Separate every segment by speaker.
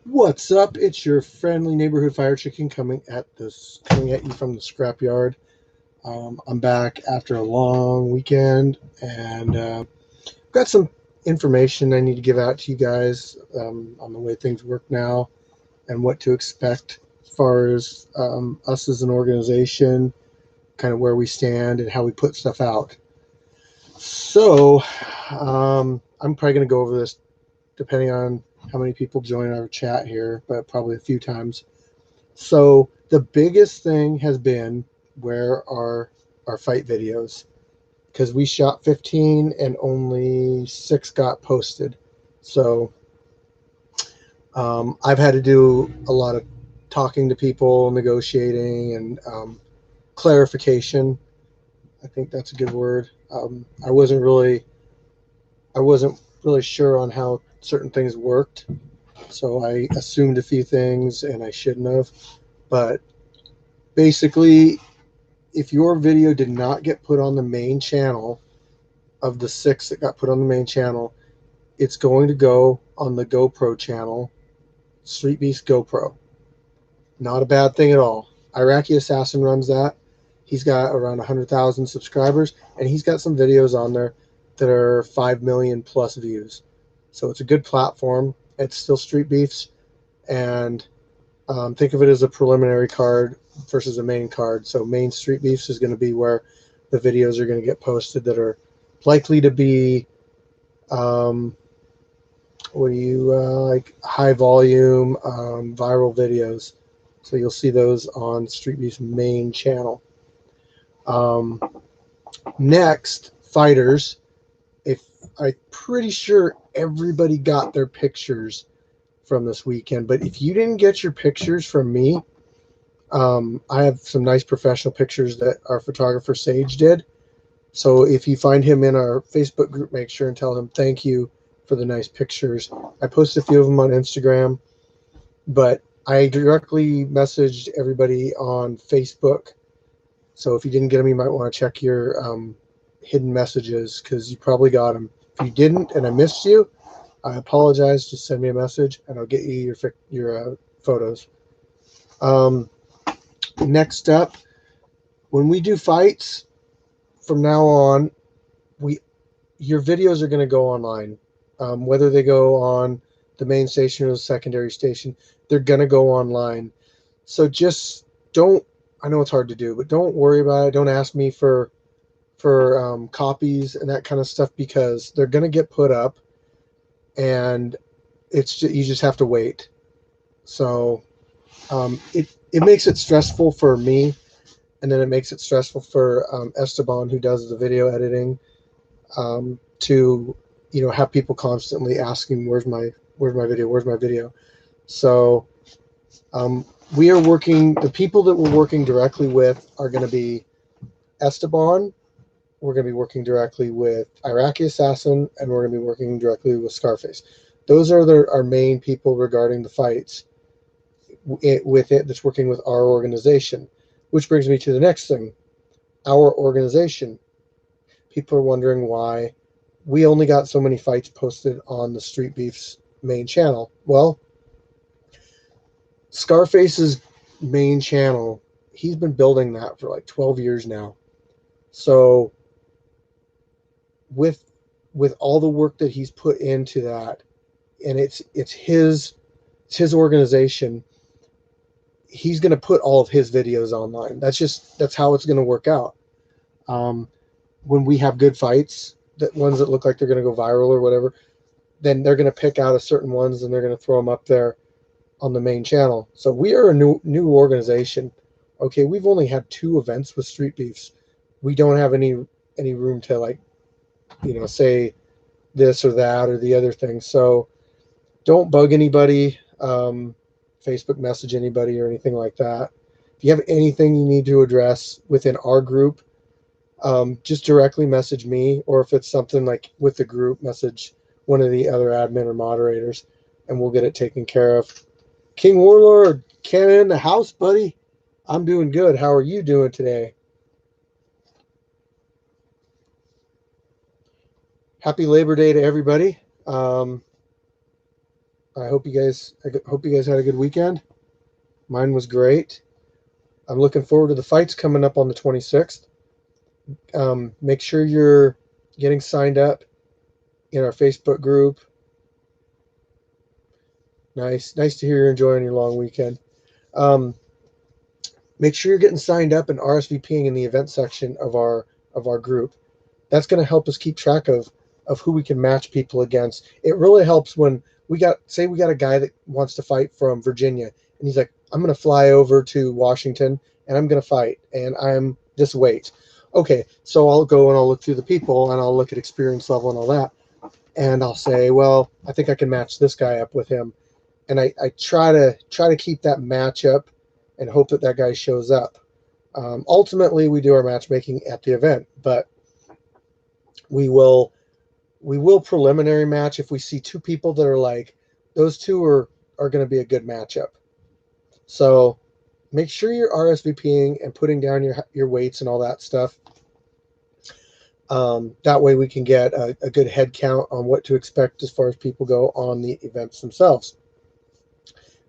Speaker 1: What's up? It's your friendly neighborhood fire chicken coming at you from the scrapyard. I'm back after a long weekend, and got some information I need to give out to you guys on the way things work now and what to expect as far as us as an organization, kind of where we stand and how we put stuff out. So I'm probably going to go over this depending on how many people join our chat here, but probably a few times. So the biggest thing has been where are our fight videos? Because we shot 15 and only 6 got posted. So I've had to do a lot of talking to people, negotiating, and clarification. I think that's a good word. I wasn't really sure on how certain things worked, so I assumed a few things and I shouldn't have. But basically, if your video did not get put on the main channel of the 6 that got put on the main channel, it's going to go on the GoPro channel, Street Beast GoPro. Not a bad thing at all. Iraqi Assassin runs that. He's got around 100,000 subscribers, and he's got some videos on there that are 5 million plus views. So it's a good platform. It's still Street Beefs, and think of it as a preliminary card versus a main card. So main Street Beefs is going to be where the videos are going to get posted that are likely to be um, what do you like high volume viral videos. So you'll see those on Street Beef's main channel. Um, Next, fighters. If I'm pretty sure everybody got their pictures from this weekend, but if you didn't get your pictures from me, I have some nice professional pictures that our photographer Sage did. So if you find him in our Facebook group, make sure and tell him thank you for the nice pictures. I posted a few of them on Instagram, but I directly messaged everybody on Facebook. So if you didn't get them, you might want to check your hidden messages because you probably got them. If you didn't and I missed you, I apologize. Just send me a message and I'll get you your photos. Um, Next up, when we do fights from now on, we your videos are going to go online, whether they go on the main station or the secondary station. They're going to go online. So just don't. I know it's hard to do, but don't worry about it. Don't ask me for copies and that kind of stuff because they're going to get put up, and you just have to wait. So it makes it stressful for me, and then it makes it stressful for Esteban, who does the video editing, to have people constantly asking, where's my video, where's my video. So we are working. The people that we're working directly with are going to be Esteban. We're going to be working directly with Iraqi Assassin, and we're going to be working directly with Scarface. Those are our main people regarding the fights that's working with our organization. Which brings me to the next thing. Our organization. People are wondering why we only got so many fights posted on the Street Beef's main channel. Well, Scarface's main channel, he's been building that for like 12 years now. So with all the work that he's put into that, and it's his organization, he's going to put all of his videos online. That's how it's going to work out. Um, when we have good fights, that ones that look like they're going to go viral or whatever, then they're going to pick out a certain ones and they're going to throw them up there on the main channel. So we are a new organization. Okay, we've only had 2 events with Street Beefs. We don't have any room to say this or that or the other thing. So don't bug anybody, Facebook message anybody or anything like that. If you have anything you need to address within our group, just directly message me, or if it's something like with the group, message one of the other admin or moderators, and we'll get it taken care of. King Warlord, Cannon in the house, buddy. I'm doing good. How are you doing today? Happy Labor Day to everybody. I hope you guys had a good weekend. Mine was great. I'm looking forward to the fights coming up on the 26th. Make sure you're getting signed up in our Facebook group. Nice to hear you're enjoying your long weekend. Make sure you're getting signed up and RSVPing in the event section of our group. That's going to help us keep track of who we can match people against. It really helps when we got a guy that wants to fight from Virginia, and he's like, I'm going to fly over to Washington and I'm going to fight, and I'm this weight. Okay, so I'll go and I'll look through the people and I'll look at experience level and all that, and I'll say, well, I think I can match this guy up with him, and I try to keep that match up and hope that guy shows up. Ultimately, we do our matchmaking at the event, but we will preliminary match if we see two people that are like, those two are going to be a good matchup. So make sure you're RSVPing and putting down your weights and all that stuff. That way we can get a good head count on what to expect as far as people go on the events themselves.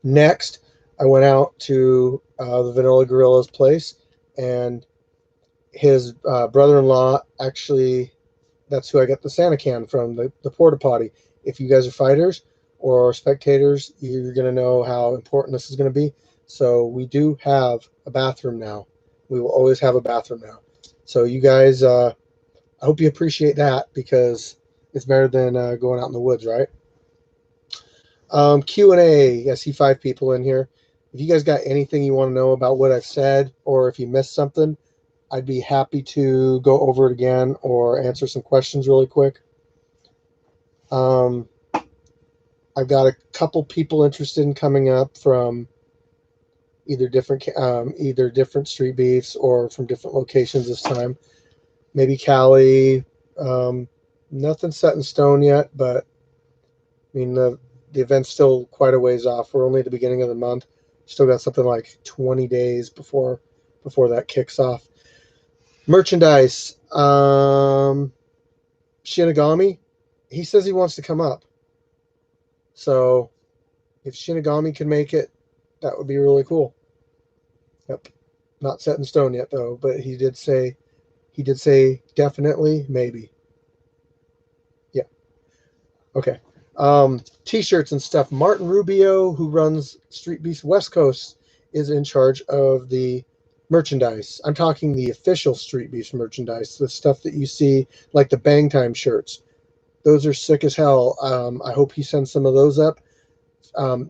Speaker 1: Next, I went out to the Vanilla Gorilla's place, and his brother-in-law, actually, that's who I got the Santa can from, the porta potty. If you guys are fighters or spectators, you're going to know how important this is going to be. So we do have a bathroom now. We will always have a bathroom now. So you guys, I hope you appreciate that, because it's better than going out in the woods, right? Q&A. I see 5 people in here. If you guys got anything you want to know about what I've said, or if you missed something, I'd be happy to go over it again or answer some questions really quick. I've got a couple people interested in coming up from either different street beefs or from different locations this time. Maybe Cali. Nothing set in stone yet, but I mean the event's still quite a ways off. We're only at the beginning of the month. Still got something like 20 days before that kicks off. Merchandise. Shinigami, he says he wants to come up. So if Shinigami can make it, that would be really cool. Yep. Not set in stone yet though, but he did say definitely, maybe. Yeah. Okay. T-shirts and stuff. Martin Rubio, who runs Street Beast West Coast, is in charge of the merchandise. I'm talking the official Street Beast merchandise, the stuff that you see, like the Bang Time shirts. Those are sick as hell. I hope he sends some of those up.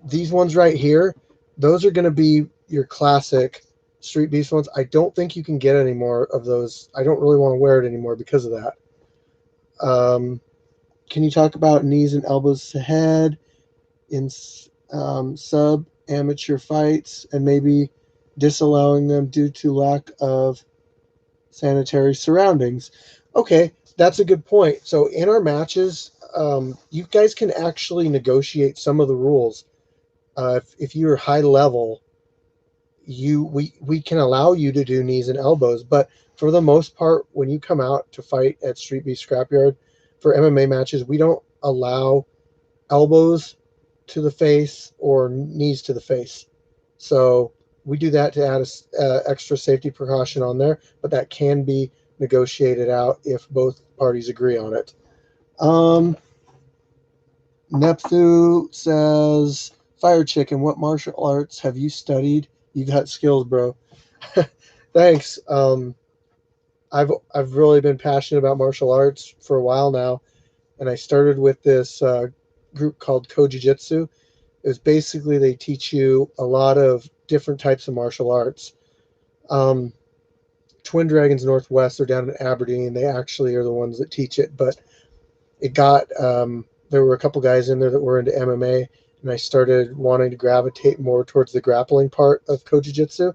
Speaker 1: These ones right here, those are going to be your classic Street Beast ones. I don't think you can get any more of those. I don't really want to wear it anymore because of that. Can you talk about knees and elbows to head in sub amateur fights, and maybe disallowing them due to lack of sanitary surroundings? Okay, that's a good point. So in our matches, you guys can actually negotiate some of the rules. If you're high level, we can allow you to do knees and elbows, but for the most part, when you come out to fight at Street Beast Scrapyard for MMA matches, we don't allow elbows to the face or knees to the face. So we do that to add a extra safety precaution on there, but that can be negotiated out if both parties agree on it. Nepthu says, Fire Chicken, what martial arts have you studied? You got skills, bro. Thanks. I've really been passionate about martial arts for a while now, and I started with this group called Kojijitsu. It was basically, they teach you a lot of different types of martial arts. Twin Dragons Northwest are down in Aberdeen. They actually are the ones that teach it, but it got there were a couple guys in there that were into MMA, and I started wanting to gravitate more towards the grappling part of Kojijitsu,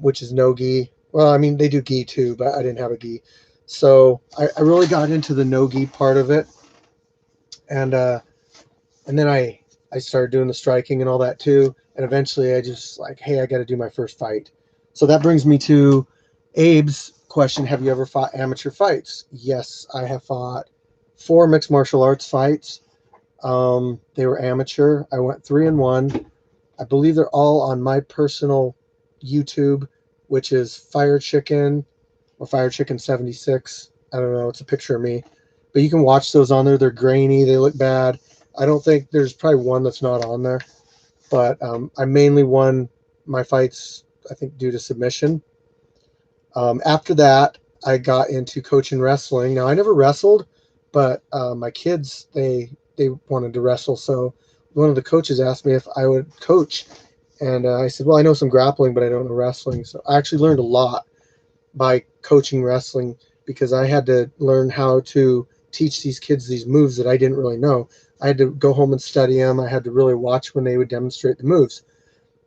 Speaker 1: which is no gi. Well, I mean, they do gi too, but I didn't have a gi. So I really got into the no gi part of it. And then I started doing the striking and all that too. And eventually I just like, hey, I got to do my first fight. So that brings me to Abe's question. Have you ever fought amateur fights? Yes, I have fought 4 mixed martial arts fights. They were amateur. I went 3-1. I believe they're all on my personal YouTube, which is Fire Chicken or Fire Chicken 76. I don't know. It's a picture of me. But you can watch those on there. They're grainy. They look bad. I don't think there's probably one that's not on there. But I mainly won my fights, I think, due to submission. After that, I got into coaching wrestling. Now, I never wrestled, but my kids, they wanted to wrestle. So one of the coaches asked me if I would coach. And I said, well, I know some grappling, but I don't know wrestling. So I actually learned a lot by coaching wrestling because I had to learn how to teach these kids these moves that I didn't really know. I had to go home and study them. I had to really watch when they would demonstrate the moves.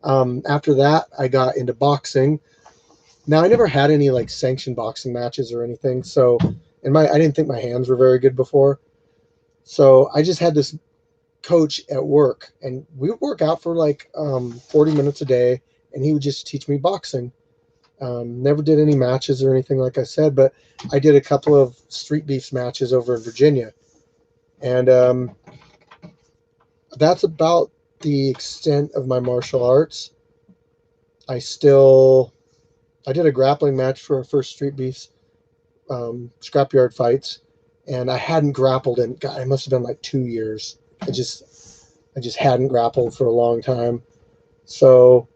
Speaker 1: After that, I got into boxing. Now, I never had any like sanctioned boxing matches or anything. So, I didn't think my hands were very good before. So I just had this coach at work, and we would work out for like 40 minutes a day, and he would just teach me boxing. Never did any matches or anything, like I said, but I did a couple of street beefs matches over in Virginia. And that's about the extent of my martial arts. I did a grappling match for our first street beefs scrapyard fights, and I hadn't grappled in, God, it must have been like 2 years. I just hadn't grappled for a long time. So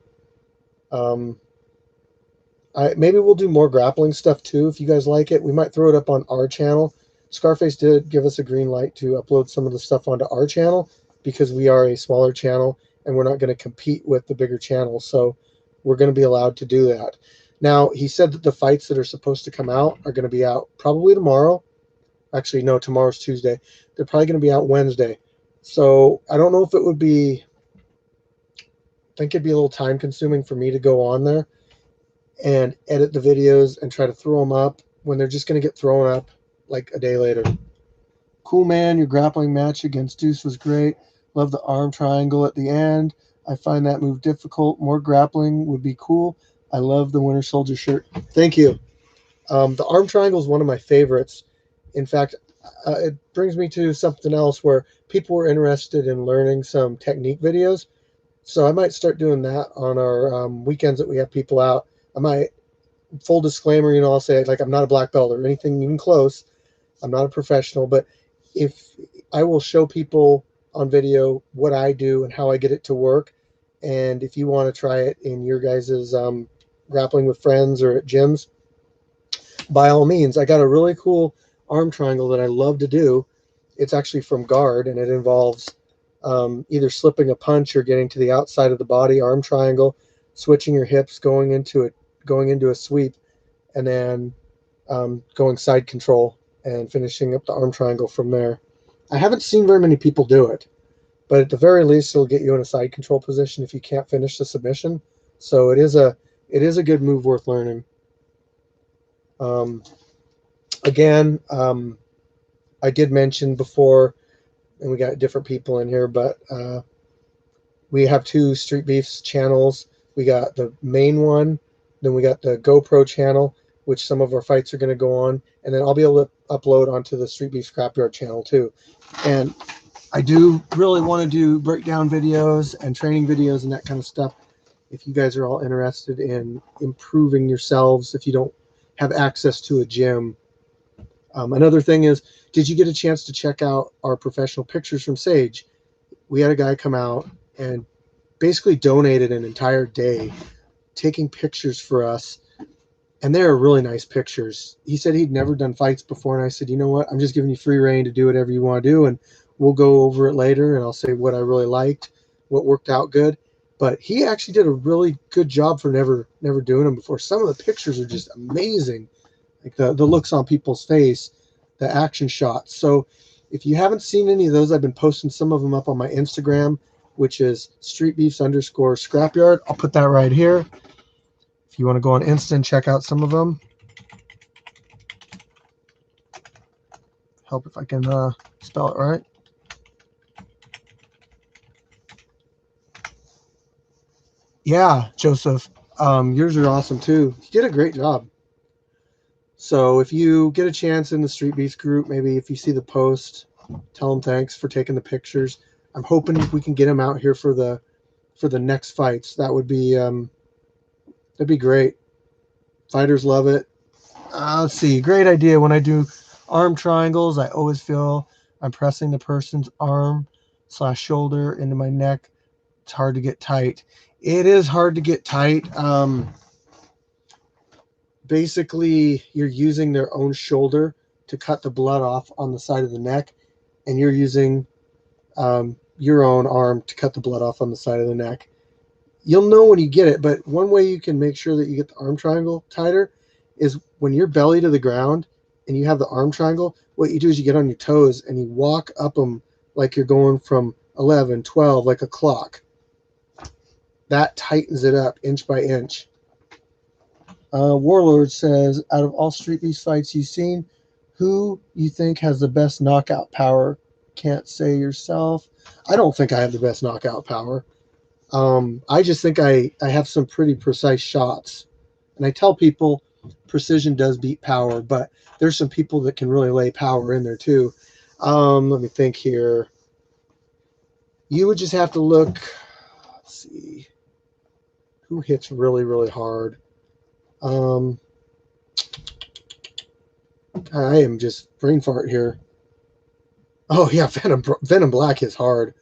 Speaker 1: maybe we'll do more grappling stuff too if you guys like it. We might throw it up on our channel. Scarface did give us a green light to upload some of the stuff onto our channel because we are a smaller channel and we're not going to compete with the bigger channel. So we're going to be allowed to do that. Now, he said that the fights that are supposed to come out are going to be out probably tomorrow. Actually, no, tomorrow's Tuesday. They're probably going to be out Wednesday. So I don't know if it would be, I think it'd be a little time consuming for me to go on there and edit the videos and try to throw them up when they're just going to get thrown up like a day later. Cool, man. Your grappling match against Deuce was great. Love the arm triangle at the end. I find that move difficult. More grappling would be cool. I love the Winter Soldier shirt. Thank you. The arm triangle is one of my favorites. In fact, it brings me to something else where people were interested in learning some technique videos. So I might start doing that on our weekends that we have people out. I might, full disclaimer, I'll say, like, I'm not a black belt or anything even close. I'm not a professional, but if I will show people on video what I do and how I get it to work. And if you want to try it in your guys's grappling with friends or at gyms, by all means. I got a really cool arm triangle that I love to do. It's actually from guard, and it involves either slipping a punch or getting to the outside of the body, arm triangle, switching your hips, going into a sweep, and then going side control and finishing up the arm triangle from there. I haven't seen very many people do it, but at the very least, it'll get you in a side control position if you can't finish the submission. So it is a good move worth learning. Again, I did mention before, and we got different people in here, but we have two Street Beefs channels. We got the main one, then we got the GoPro channel, which some of our fights are going to go on, and then I'll be able to upload onto the Street Beef Scrapyard channel too. And I do really want to do breakdown videos and training videos and that kind of stuff. If you guys are all interested in improving yourselves, if you don't have access to a gym. Another thing is, did you get a chance to check out our professional pictures from Sage? We had a guy come out and basically donated an entire day taking pictures for us, and they're really nice pictures. He said he'd never done fights before, and I said, you know what, I'm just giving you free reign to do whatever you want to do, and we'll go over it later, and I'll say what I really liked, what worked out good. But he actually did a really good job for never doing them before. Some of the pictures are just amazing, like the looks on people's face, the action shots. So if you haven't seen any of those, I've been posting some of them up on my Instagram, which is streetbeefs_scrapyard. I'll put that right here. If you want to go on Insta and check out some of them. Help if I can spell it right. Yeah, Joseph, yours are awesome too. You did a great job. So if you get a chance in the Street Beefs group, maybe if you see the post, Tell him thanks for taking the pictures. I'm hoping if we can get him out here for the next fights, that would be that'd be great. Fighters love it. Let's see. Great idea. When I do arm triangles, I always feel I'm pressing the person's arm / shoulder into my neck. It's hard to get tight. It is hard to get tight. Basically, you're using their own shoulder to cut the blood off on the side of the neck, and you're using your own arm to cut the blood off on the side of the neck. You'll know when you get it, but one way you can make sure that you get the arm triangle tighter is when you're belly to the ground and you have the arm triangle, what you do is you get on your toes and you walk up them like you're going from 11, 12, like a clock. That tightens it up inch by inch. Warlord says, out of all Street Beast fights you've seen, who you think has the best knockout power? Can't say yourself. I don't think I have the best knockout power. I just think I have some pretty precise shots. And I tell people precision does beat power, but there's some people that can really lay power in there too. Let me think here. You would just have to look. Let's see. Who hits really, really hard? I am just brain fart here. Oh yeah, Venom Black hits hard.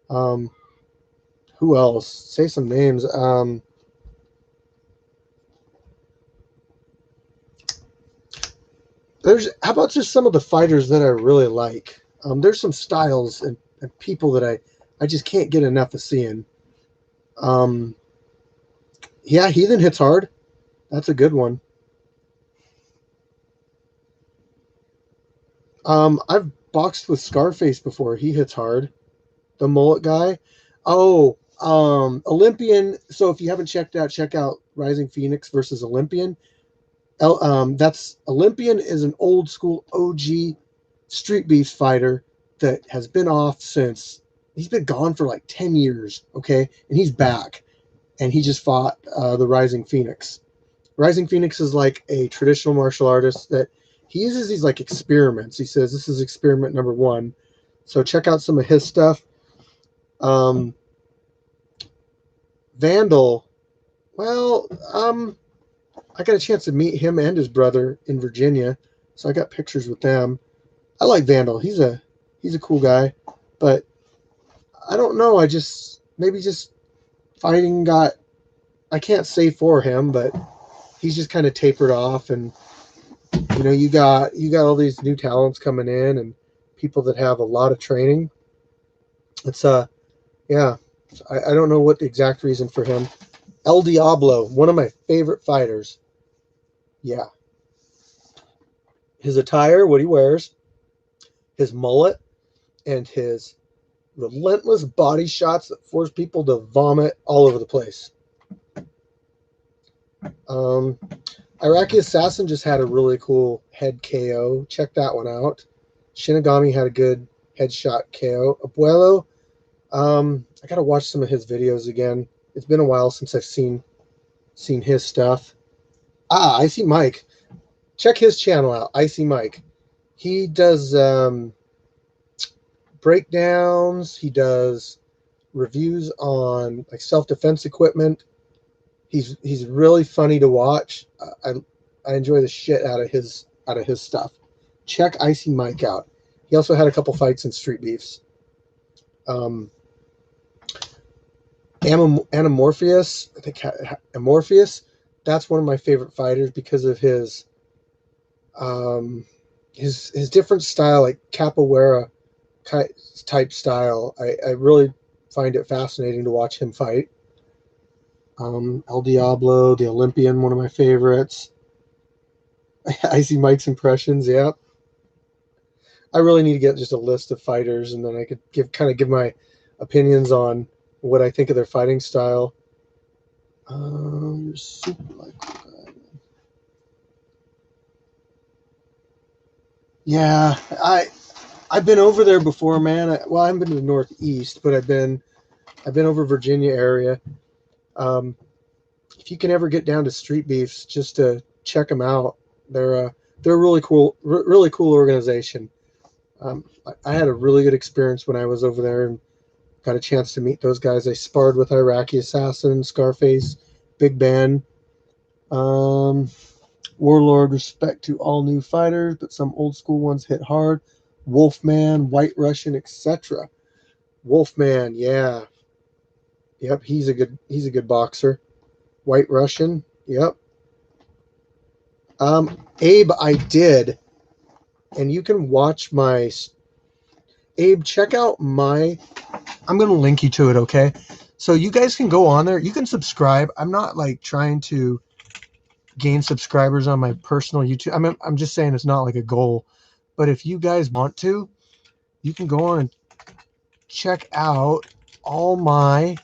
Speaker 1: Who else? Say some names. How about just some of the fighters that I really like? There's some styles and people that I just can't get enough of seeing. Yeah, Heathen hits hard. That's a good one. I've boxed with Scarface before. He hits hard. The mullet guy. Oh, Olympian. So if you haven't check out Rising Phoenix versus Olympian. That's Olympian is an old school OG Street Beast fighter that has been off since he's been gone for like 10 years. Okay. And he's back and he just fought the Rising Phoenix. Rising Phoenix is like a traditional martial artist that he uses these like experiments. He says this is experiment number 1. So check out some of his stuff. Vandal. Well, I got a chance to meet him and his brother in Virginia, so I got pictures with them. I like Vandal. He's a cool guy, but I don't know. Maybe fighting got. I can't say for him, but he's just kind of tapered off, and you got all these new talents coming in and people that have a lot of training. It's yeah. I don't know what the exact reason for him. El Diablo, one of my favorite fighters. Yeah. His attire, what he wears, his mullet, and his relentless body shots that force people to vomit all over the place. Iraqi Assassin just had a really cool head KO. Check that one out. Shinigami had a good headshot KO. Abuelo, I gotta watch some of his videos again. It's been a while since I've seen his stuff. Icy Mike. Check his channel out, Icy Mike. He does breakdowns. He does reviews on like self-defense equipment. He's really funny to watch. I enjoy the shit out of his stuff. Check Icy Mike out. He also had a couple fights in Street Beefs. Anamorpheus, I think Amorpheus. That's one of my favorite fighters because of his different style, like capoeira type style. I really find it fascinating to watch him fight. El Diablo, the Olympian, one of my favorites. Icy Mike's impressions, yeah. I really need to get just a list of fighters, and then I could give my opinions on what I think of their fighting style. You're super like yeah, I've been over there before, man. I haven't been to the Northeast, but I've been over Virginia area. If you can ever get down to Street Beefs, just to check them out, they're a really cool organization. I had a really good experience when I was over there and got a chance to meet those guys. I sparred with Iraqi Assassin, Scarface, Big Ben, um, Warlord. Respect to all new fighters, but some old school ones hit hard. Wolfman, White Russian, etc. Wolfman, yeah, yep, he's a good boxer. White Russian, yep. Abe, I did, and you can watch my Abe. Check out my. I'm gonna link you to it, okay? So you guys can go on there. You can subscribe. I'm not like trying to gain subscribers on my personal YouTube. I'm just saying it's not like a goal. But if you guys want to, you can go on and check out all my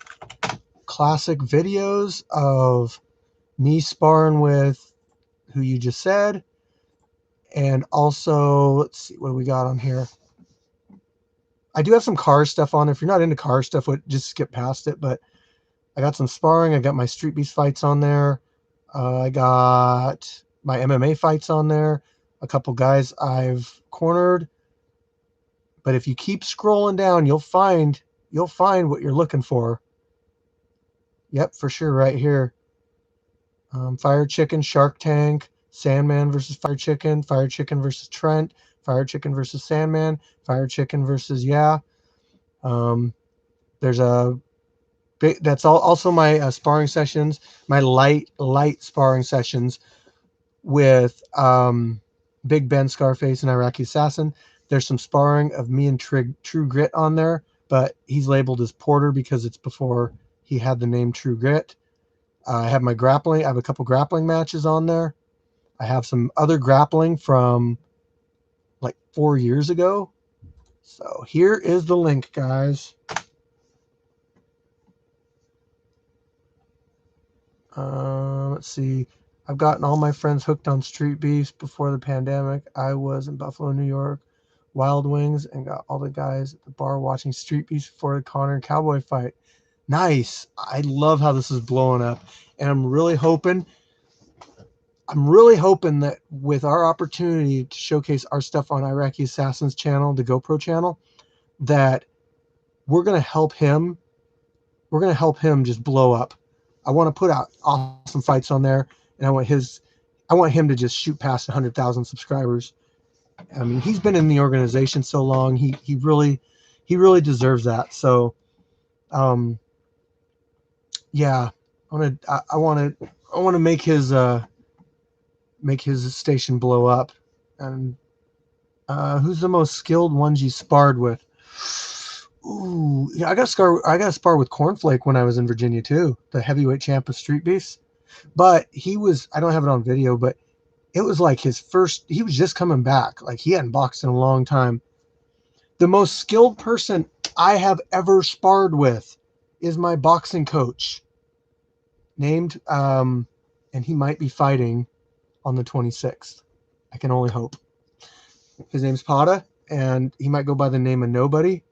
Speaker 1: classic videos of me sparring with who you just said. And also, let's see what we got on here. I do have some car stuff on. If you're not into car stuff, just skip past it. But I got some sparring. I got my Street Beast fights on there. I got my MMA fights on there. A couple guys I've cornered. But if you keep scrolling down, you'll find what you're looking for. Yep, for sure, right here. Fire Chicken, Shark Tank, Sandman versus Fire Chicken versus Trent, Fire Chicken versus Sandman, Fire Chicken versus There's a big. That's all. Also, my sparring sessions, my light sparring sessions with Big Ben, Scarface, and Iraqi Assassin. There's some sparring of me and True Grit on there, but he's labeled as Porter because it's before he had the name True Grit. I have my grappling. I have a couple grappling matches on there. I have some other grappling from like 4 years ago. So here is the link, guys. Let's see. I've gotten all my friends hooked on Street Beefs before the pandemic. I was in Buffalo, New York, Wild Wings, and got all the guys at the bar watching Street Beefs before the Conor and Cowboy fight. Nice. I love how this is blowing up. And I'm really hoping that with our opportunity to showcase our stuff on Iraqi Assassin's channel, the GoPro channel, that we're going to help him. We're going to help him just blow up. I want to put out awesome fights on there, and I want him to just shoot past 100,000 subscribers. I mean, he's been in the organization so long. He really deserves that. So, yeah, I want to make his station blow up. And who's the most skilled ones you sparred with? Ooh, yeah, I got to spar with Cornflake when I was in Virginia too, the heavyweight champ of Street Beefs. But I don't have it on video, but it was like his first. He was just coming back, like he hadn't boxed in a long time. The most skilled person I have ever sparred with is my boxing coach, named, and he might be fighting on the 26th. I can only hope. His name's Pada, and he might go by the name of Nobody.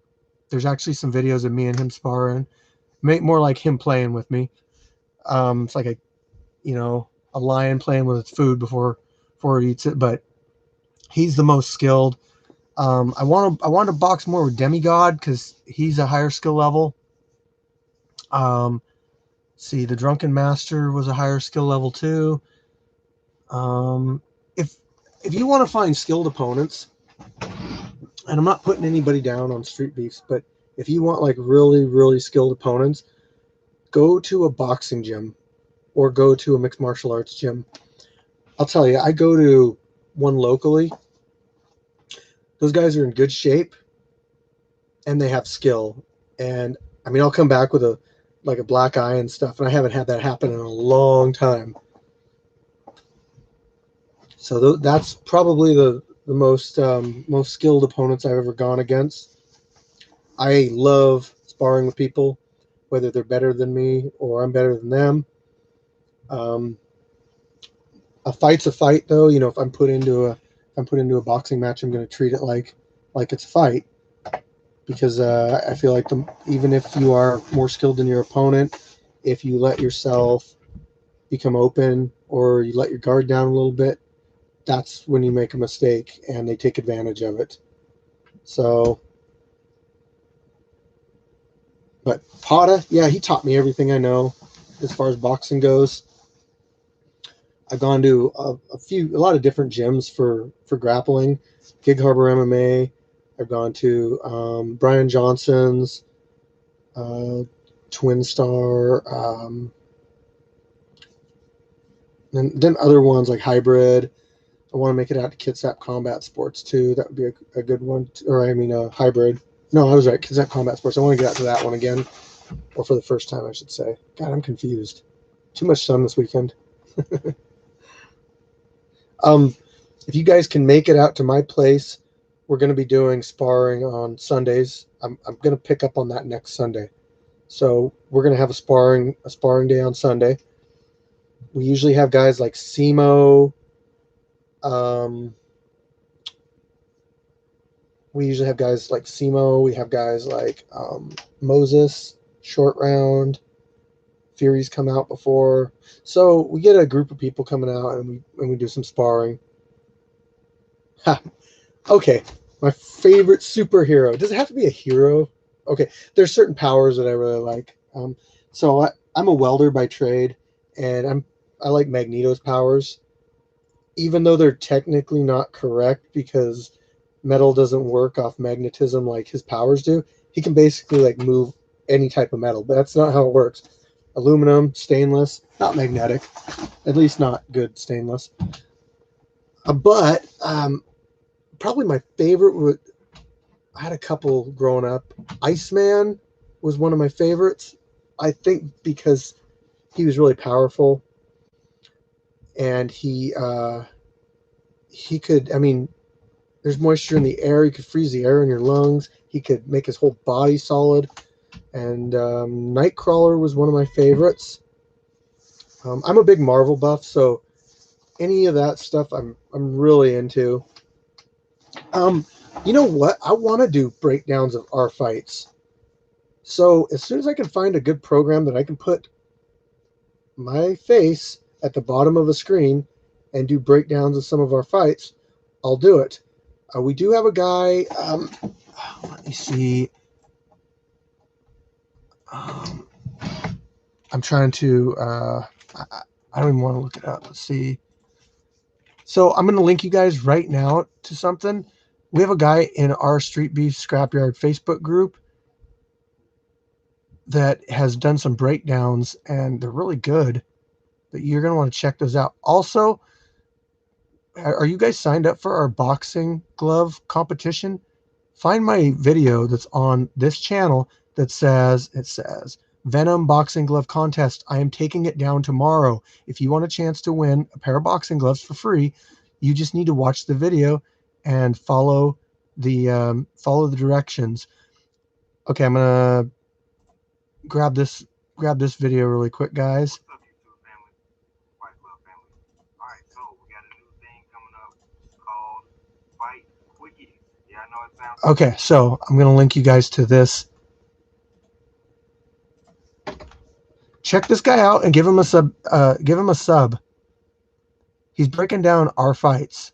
Speaker 1: There's actually some videos of me and him sparring, more like him playing with me. It's like a lion playing with its food before it eats it. But he's the most skilled. I want to box more with Demigod because he's a higher skill level. See, the Drunken Master was a higher skill level too. If you want to find skilled opponents, and I'm not putting anybody down on Street Beefs, but if you want like really, really skilled opponents, go to a boxing gym or go to a mixed martial arts gym. I'll tell you, I go to one locally. Those guys are in good shape and they have skill. And I mean, I'll come back with a black eye and stuff, and I haven't had that happen in a long time. So that's probably the most skilled opponents I've ever gone against. I love sparring with people, whether they're better than me or I'm better than them. A fight's a fight, though. If I'm put into a boxing match, I'm going to treat it like it's a fight, because I feel like even if you are more skilled than your opponent, if you let yourself become open or you let your guard down a little bit, that's when you make a mistake and they take advantage of it. So, but Pata, yeah, he taught me everything I know as far as boxing goes. I've gone to a lot of different gyms for grappling. Gig Harbor MMA. I've gone to Brian Johnson's, uh, Twin Star, and then other ones like Hybrid. I want to make it out to Kitsap Combat Sports too. That would be a good one. Or I mean, a Hybrid. No, I was right. Kitsap Combat Sports. I want to get out to that one again, or for the first time, I should say. God, I'm confused. Too much sun this weekend. Um, if you guys can make it out to my place, we're going to be doing sparring on Sundays. I'm going to pick up on that next Sunday. So we're going to have a sparring day on Sunday. We usually have guys like Simo. Um, we usually have guys like Simo. We have guys like Moses, Short Round. Fury's come out before. So we get a group of people coming out and we do some sparring. Ha. Okay, my favorite superhero. Does it have to be a hero? Okay, there's certain powers that I really like. I'm a welder by trade, and I like Magneto's powers, even though they're technically not correct because metal doesn't work off magnetism like his powers do. He can basically like move any type of metal, but that's not how it works. Aluminum, stainless, not magnetic, at least not good stainless. But probably my favorite would. I had a couple growing up. Iceman was one of my favorites. I think because he was really powerful, and he could. I mean, there's moisture in the air. He could freeze the air in your lungs. He could make his whole body solid. And Nightcrawler was one of my favorites. I'm a big Marvel buff, so any of that stuff I'm really into. You know what? I want to do breakdowns of our fights. So as soon as I can find a good program that I can put my face at the bottom of a screen and do breakdowns of some of our fights, I'll do it. We do have a guy. Let me see. I'm trying to. I don't even want to look it up. Let's see. So I'm going to link you guys right now to something. We have a guy in our Street Beef Scrapyard Facebook group that has done some breakdowns, and they're really good. But you're going to want to check those out. Also, are you guys signed up for our boxing glove competition? Find my video that's on this channel that says, Venom Boxing Glove Contest. I am taking it down tomorrow. If you want a chance to win a pair of boxing gloves for free, you just need to watch the video and follow the directions. Okay, I'm gonna grab this video really quick, guys. Okay, so I'm gonna link you guys to this. Check this guy out and give him a sub. He's breaking down our fights.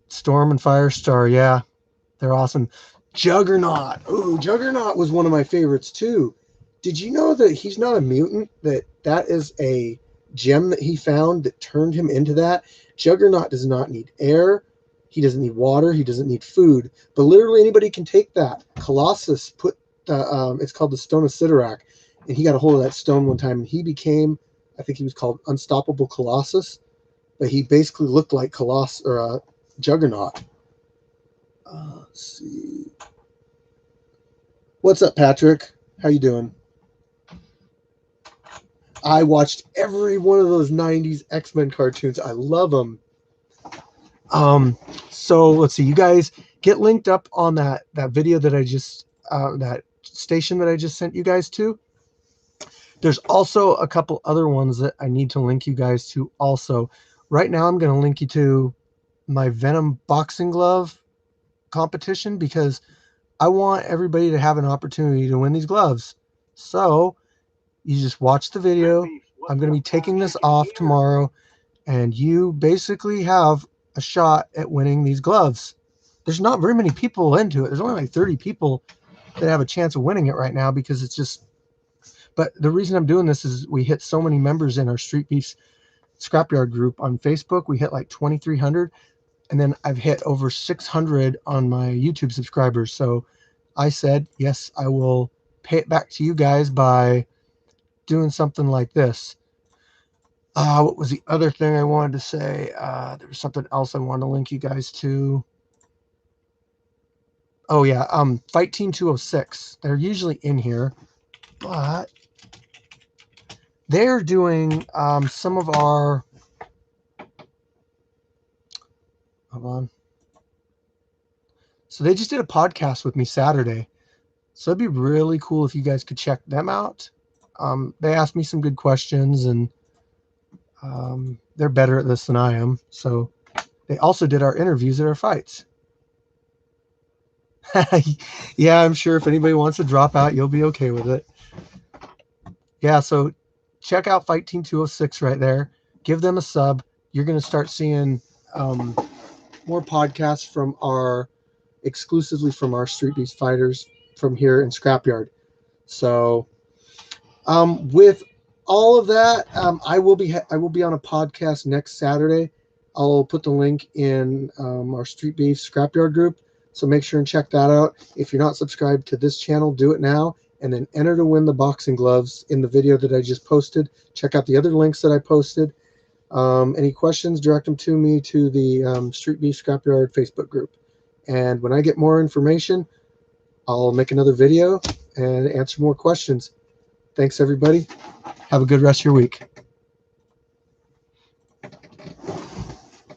Speaker 1: Storm and Firestar, yeah, they're awesome. Juggernaut. Ooh, Juggernaut was one of my favorites too. Did you know that he's not a mutant? That is a gem that he found that turned him into that. Juggernaut does not need air. He doesn't need water. He doesn't need food. But literally anybody can take that. Colossus put it's called the Stone of Sidorak, and he got a hold of that stone one time, and he became, I think he was called Unstoppable Colossus, but he basically looked like Colossus or Juggernaut. Let's see. What's up, Patrick? How you doing? I watched every one of those 90s X-Men cartoons. I love them. So let's see. You guys get linked up on that video that I just that station that I just sent you guys to. There's also a couple other ones that I need to link you guys to also. Right now I'm going to link you to my Venom boxing glove competition because I want everybody to have an opportunity to win these gloves. So you just watch the video. I'm going to be taking this off tomorrow, and you basically have a shot at winning these gloves. There's not very many people into it. There's only like 30 people that have a chance of winning it right now, because it's just, but the reason I'm doing this is we hit so many members in our Street Beef Scrapyard group on Facebook. We hit like 2,300, and then I've hit over 600 on my YouTube subscribers. So I said, yes, I will pay it back to you guys by doing something like this. What was the other thing I wanted to say? There was something else I wanted to link you guys to. Oh yeah, Fight Team 206. They're usually in here, but they're doing some of our. Hold on. So they just did a podcast with me Saturday. So it'd be really cool if you guys could check them out. They asked me some good questions, and they're better at this than I am. So they also did our interviews at our fights. Yeah, I'm sure if anybody wants to drop out, you'll be okay with it. Yeah, so check out Fight Team 206 right there. Give them a sub. You're going to start seeing more podcasts from exclusively from our Street Beef fighters from here in Scrapyard. So with all of that, I will be on a podcast next Saturday. I'll put the link in our Street Beef Scrapyard group. So make sure and check that out. If you're not subscribed to this channel, do it now, and then enter to win the boxing gloves in the video that I just posted. Check out the other links that I posted. Any questions, direct them to me to the Street Beef Scrapyard Facebook group. And when I get more information, I'll make another video and answer more questions. Thanks, everybody. Have a good rest of your week.